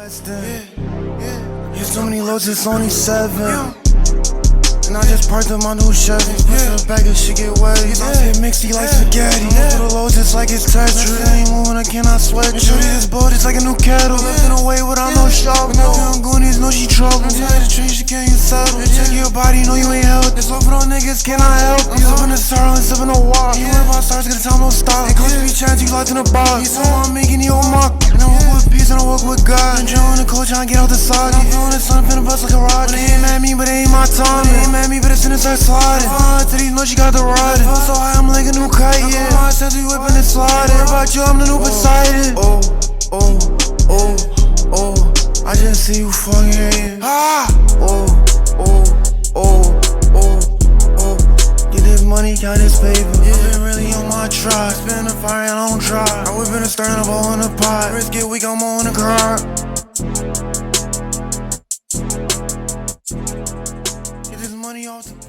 There's so many loads, it's only 7. And I just parked up my new Chevy. Push the bag and shit get wet. These eyes get mixy like spaghetti. For the loads, it's like it's Tetris. I ain't moving, I cannot sweat. And shorty this boat, it's like a new kettle. Lifting away without no shovel. Nothing Goonies, know she trouble. Tell her the trees, she can't you settle. Check your body, know you ain't healthy. This open on niggas, cannot help. I'm sipping the Starlin, sipping the walk. You worry about stars, get the time, no stop. They close to be chance, you locked in a box. He's so I'm making you a mock. And I walk with peace and I walk with God. And Joe in the coach, trying to get out the sock. I'm feeling the sun, finna bust like a rock. They ain't mad at me, but they ain't my time. They ain't mad at me, but it's in the start sliding. To these know she got the ride. Feel so high, I'm like a new kite, yeah. My sense we whipping and sliding. Worry about you, I'm the new Poseidon. I just see you fucking hating. Get this money, count this paper. I've been really on my try. Spin the fire, I don't try. I whip in the stern, I'm all in the pot. Wrist get weak, I'm on the car. Get this money off the